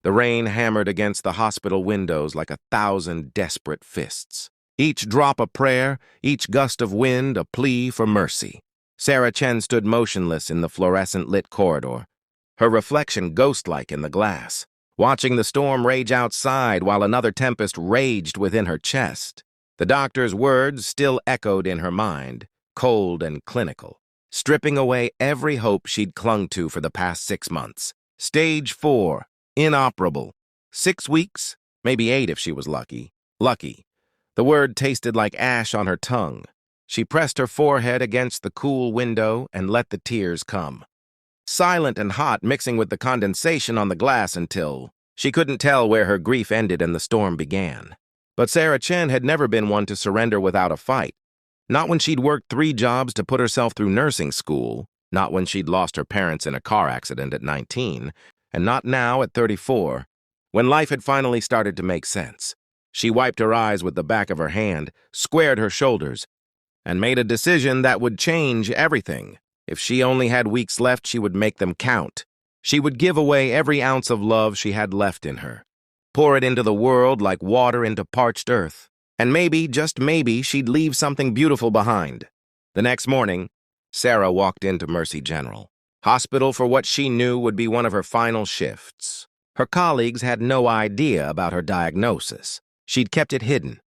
The rain hammered against the hospital windows like 1,000 desperate fists. Each drop a prayer, each gust of wind a plea for mercy. Sarah Chen stood motionless in the fluorescent-lit corridor, her reflection ghost-like in the glass, watching the storm rage outside while another tempest raged within her chest. The doctor's words still echoed in her mind, cold and clinical, stripping away every hope she'd clung to for the past 6 months. Stage 4, inoperable. 6 weeks, maybe 8 if she was lucky. Lucky. The word tasted like ash on her tongue. She pressed her forehead against the cool window and let the tears come. Silent and hot, mixing with the condensation on the glass until she couldn't tell where her grief ended and the storm began. But Sarah Chen had never been one to surrender without a fight. Not when she'd worked 3 jobs to put herself through nursing school, not when she'd lost her parents in a car accident at 19, and not now at 34, when life had finally started to make sense. She wiped her eyes with the back of her hand, squared her shoulders, and made a decision that would change everything. If she only had weeks left, she would make them count. She would give away every ounce of love she had left in her, pour it into the world like water into parched earth. And maybe, just maybe, she'd leave something beautiful behind. The next morning, Sarah walked into Mercy General Hospital for what she knew would be one of her final shifts. Her colleagues had no idea about her diagnosis. She'd kept it hidden,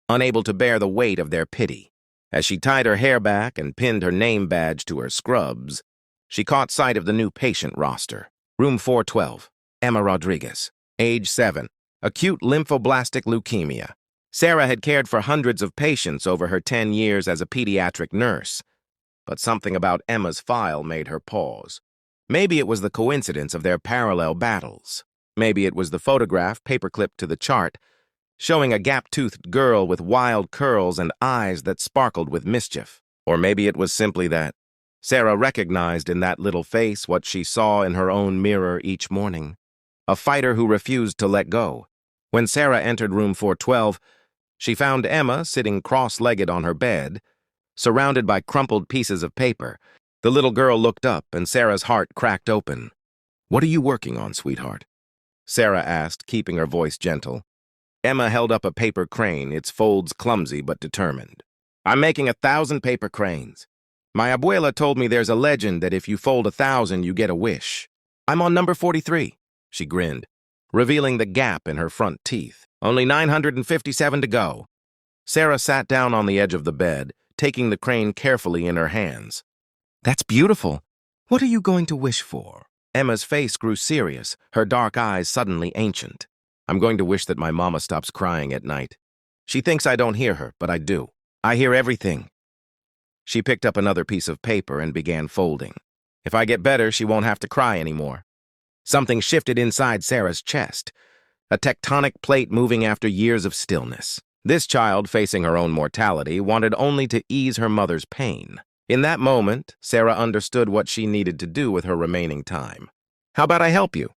unable to bear the weight of their pity. As she tied her hair back and pinned her name badge to her scrubs, she caught sight of the new patient roster. Room 412, Emma Rodriguez, age 7, acute lymphoblastic leukemia. Sarah had cared for hundreds of patients over her 10 years as a pediatric nurse, but something about Emma's file made her pause. Maybe it was the coincidence of their parallel battles. Maybe it was the photograph paperclipped to the chart, showing a gap-toothed girl with wild curls and eyes that sparkled with mischief. Or maybe it was simply that Sarah recognized in that little face what she saw in her own mirror each morning, a fighter who refused to let go. When Sarah entered room 412, she found Emma sitting cross-legged on her bed, surrounded by crumpled pieces of paper. The little girl looked up, and Sarah's heart cracked open. "What are you working on, sweetheart?" Sarah asked, keeping her voice gentle. Emma held up a paper crane, its folds clumsy but determined. "I'm making 1,000 paper cranes. My abuela told me there's a legend that if you fold 1,000, you get a wish. I'm on number 43, she grinned, revealing the gap in her front teeth. Only 957 to go. Sarah sat down on the edge of the bed, taking the crane carefully in her hands. "That's beautiful. What are you going to wish for?" Emma's face grew serious, her dark eyes suddenly ancient. "I'm going to wish that my mama stops crying at night. She thinks I don't hear her, but I do. I hear everything." She picked up another piece of paper and began folding. "If I get better, she won't have to cry anymore." Something shifted inside Sarah's chest, a tectonic plate moving after years of stillness. This child, facing her own mortality, wanted only to ease her mother's pain. In that moment, Sarah understood what she needed to do with her remaining time. "How about I help you?"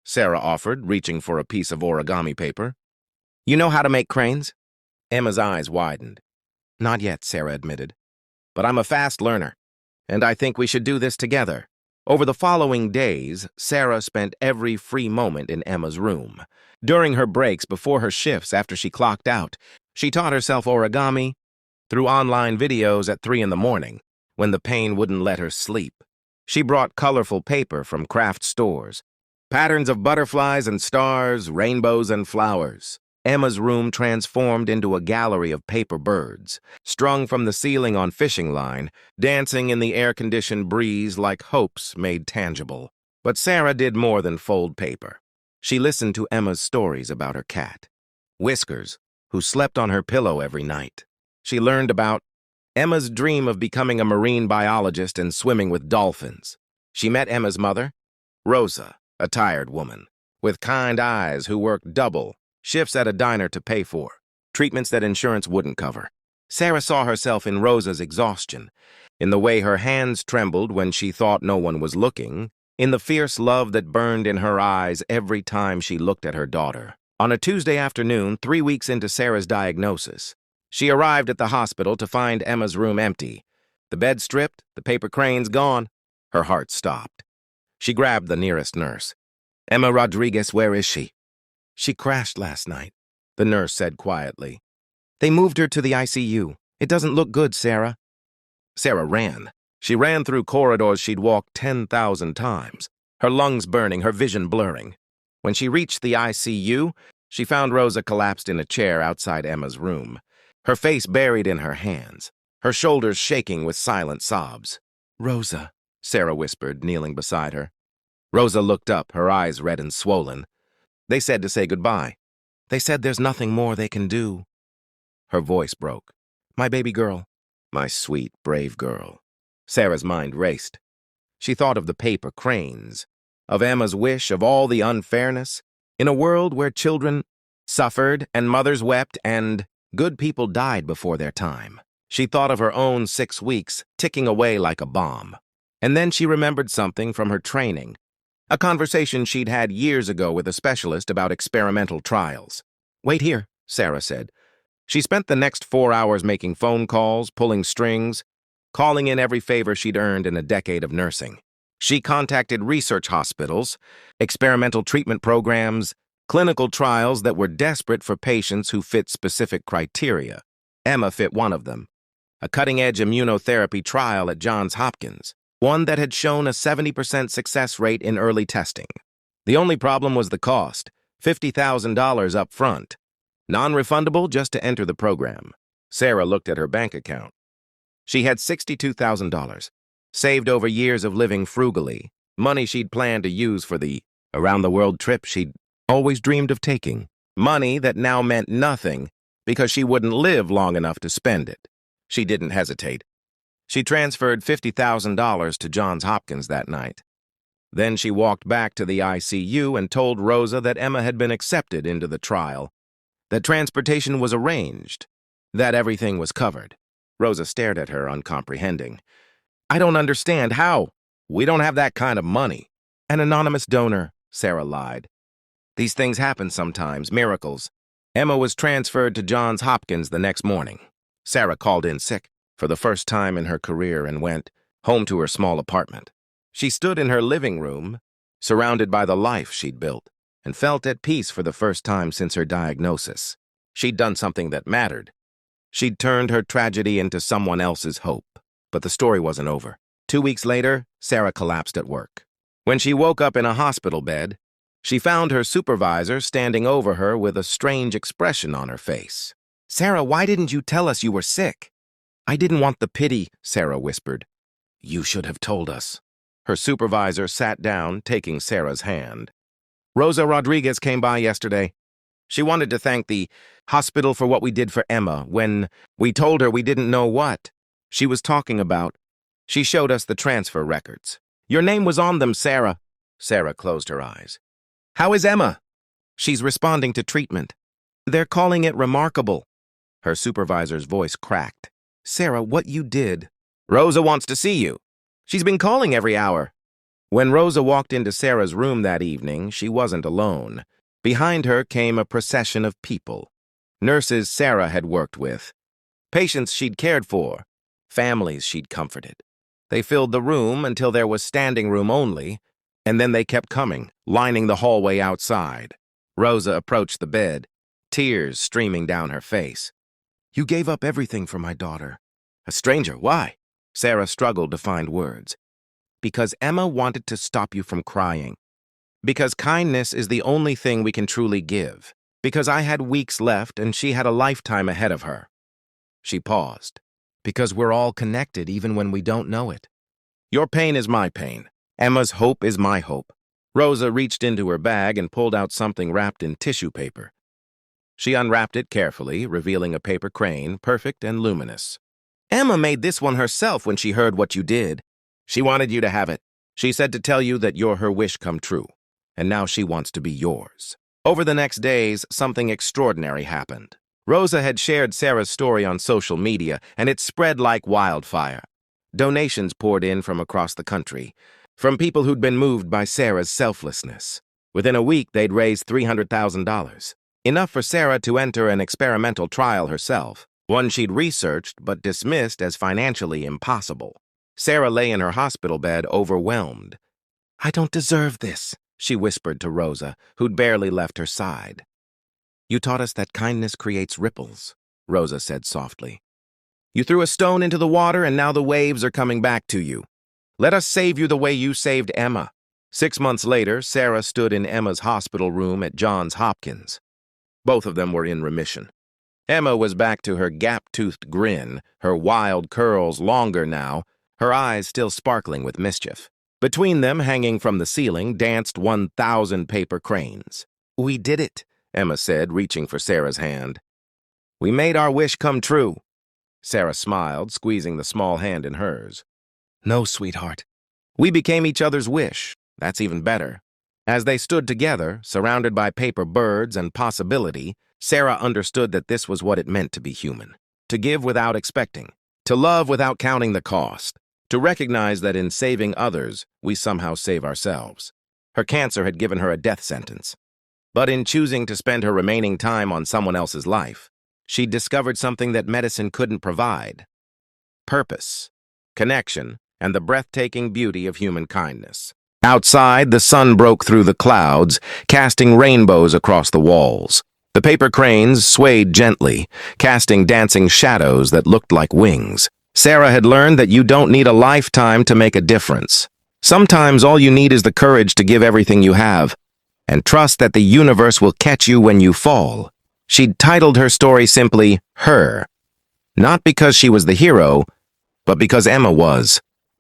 Sarah offered, reaching for a piece of origami paper. "You know how to make cranes?" Emma's eyes widened. "Not yet," Sarah admitted. "But I'm a fast learner, and I think we should do this together." Over the following days, Sarah spent every free moment in Emma's room. During her breaks, before her shifts, after she clocked out, she taught herself origami through online videos at 3 in the morning, when the pain wouldn't let her sleep. She brought colorful paper from craft stores, patterns of butterflies and stars, rainbows and flowers. Emma's room transformed into a gallery of paper birds, strung from the ceiling on fishing line, dancing in the air-conditioned breeze like hopes made tangible. But Sarah did more than fold paper. She listened to Emma's stories about her cat, Whiskers, who slept on her pillow every night. She learned about Emma's dream of becoming a marine biologist and swimming with dolphins. She met Emma's mother, Rosa, a tired woman, with kind eyes who worked double, shifts at a diner to pay for, treatments that insurance wouldn't cover. Sarah saw herself in Rosa's exhaustion, in the way her hands trembled when she thought no one was looking, in the fierce love that burned in her eyes every time she looked at her daughter. On a Tuesday afternoon, 3 weeks into Sarah's diagnosis, she arrived at the hospital to find Emma's room empty. The bed stripped, the paper cranes gone. Her heart stopped. She grabbed the nearest nurse. Emma Rodriguez, where is she? She crashed last night, the nurse said quietly. They moved her to the ICU. It doesn't look good, Sarah. Sarah ran. She ran through corridors she'd walked 10,000 times, her lungs burning, her vision blurring. When she reached the ICU, she found Rosa collapsed in a chair outside Emma's room, her face buried in her hands, her shoulders shaking with silent sobs. Rosa, Sarah whispered, kneeling beside her. Rosa looked up, her eyes red and swollen. They said to say goodbye. They said there's nothing more they can do. Her voice broke. My baby girl. My sweet, brave girl. Sarah's mind raced. She thought of the paper cranes, of Emma's wish, of all the unfairness. In a world where children suffered and mothers wept and good people died before their time. She thought of her own 6 weeks ticking away like a bomb. And then she remembered something from her training, a conversation she'd had years ago with a specialist about experimental trials. Wait here, Sarah said. She spent the next 4 hours making phone calls, pulling strings, calling in every favor she'd earned in a decade of nursing. She contacted research hospitals, experimental treatment programs, clinical trials that were desperate for patients who fit specific criteria. Emma fit one of them, a cutting-edge immunotherapy trial at Johns Hopkins, one that had shown a 70% success rate in early testing. The only problem was the cost, $50,000 up front. Non-refundable just to enter the program. Sarah looked at her bank account. She had $62,000, saved over years of living frugally, money she'd planned to use for the around-the-world trip she'd always dreamed of taking. Money that now meant nothing because she wouldn't live long enough to spend it. She didn't hesitate. She transferred $50,000 to Johns Hopkins that night. Then she walked back to the ICU and told Rosa that Emma had been accepted into the trial, that transportation was arranged, that everything was covered. Rosa stared at her, uncomprehending. I don't understand. How? We don't have that kind of money. An anonymous donor, Sarah lied. These things happen sometimes, miracles. Emma was transferred to Johns Hopkins the next morning. Sarah called in sick for the first time in her career and went home to her small apartment. She stood in her living room, surrounded by the life she'd built, and felt at peace for the first time since her diagnosis. She'd done something that mattered. She'd turned her tragedy into someone else's hope. But the story wasn't over. 2 weeks later, Sarah collapsed at work. When she woke up in a hospital bed, she found her supervisor standing over her with a strange expression on her face. Sarah, why didn't you tell us you were sick? I didn't want the pity, Sarah whispered. You should have told us. Her supervisor sat down, taking Sarah's hand. Rosa Rodriguez came by yesterday. She wanted to thank the hospital for what we did for Emma when we told her we didn't know what she was talking about. She showed us the transfer records. Your name was on them, Sarah. Sarah closed her eyes. How is Emma? She's responding to treatment. They're calling it remarkable. Her supervisor's voice cracked. Sarah, what you did. Rosa wants to see you. She's been calling every hour. When Rosa walked into Sarah's room that evening, she wasn't alone. Behind her came a procession of people. Nurses Sarah had worked with, patients she'd cared for, families she'd comforted. They filled the room until there was standing room only, and then they kept coming, lining the hallway outside. Rosa approached the bed, tears streaming down her face. You gave up everything for my daughter. A stranger, why? Sarah struggled to find words. Because Emma wanted to stop you from crying. Because kindness is the only thing we can truly give. Because I had weeks left and she had a lifetime ahead of her. She paused. Because we're all connected even when we don't know it. Your pain is my pain. Emma's hope is my hope. Rosa reached into her bag and pulled out something wrapped in tissue paper. She unwrapped it carefully, revealing a paper crane, perfect and luminous. Emma made this one herself when she heard what you did. She wanted you to have it. She said to tell you that you're her wish come true, and now she wants to be yours. Over the next days, something extraordinary happened. Rosa had shared Sarah's story on social media, and it spread like wildfire. Donations poured in from across the country, from people who'd been moved by Sarah's selflessness. Within a week, they'd raised $300,000, enough for Sarah to enter an experimental trial herself, one she'd researched but dismissed as financially impossible. Sarah lay in her hospital bed, overwhelmed. I don't deserve this, she whispered to Rosa, who'd barely left her side. You taught us that kindness creates ripples, Rosa said softly. You threw a stone into the water and now the waves are coming back to you. Let us save you the way you saved Emma. 6 months later, Sarah stood in Emma's hospital room at Johns Hopkins. Both of them were in remission. Emma was back to her gap-toothed grin, her wild curls longer now, her eyes still sparkling with mischief. Between them, hanging from the ceiling, danced 1,000 paper cranes. We did it, Emma said, reaching for Sarah's hand. We made our wish come true. Sarah smiled, squeezing the small hand in hers. No, sweetheart. We became each other's wish. That's even better. As they stood together, surrounded by paper birds and possibility, Sarah understood that this was what it meant to be human. To give without expecting. To love without counting the cost. To recognize that in saving others, we somehow save ourselves. Her cancer had given her a death sentence. But in choosing to spend her remaining time on someone else's life, she'd discovered something that medicine couldn't provide. Purpose, connection, and the breathtaking beauty of human kindness. Outside, the sun broke through the clouds, casting rainbows across the walls. The paper cranes swayed gently, casting dancing shadows that looked like wings. Sarah had learned that you don't need a lifetime to make a difference. Sometimes all you need is the courage to give everything you have, and trust that the universe will catch you when you fall. She'd titled her story simply, Her. Not because she was the hero, but because Emma was.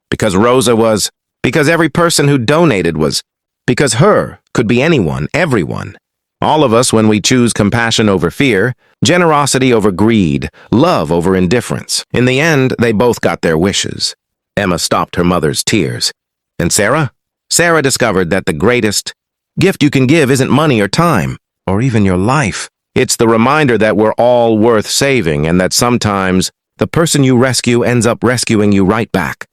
Because Rosa was. Because every person who donated was. Because her could be anyone, everyone. All of us, when we choose compassion over fear, generosity over greed, love over indifference. In the end, they both got their wishes. Emma stopped her mother's tears. And Sarah? Sarah discovered that the greatest gift you can give isn't money or time, or even your life. It's the reminder that we're all worth saving and that sometimes the person you rescue ends up rescuing you right back.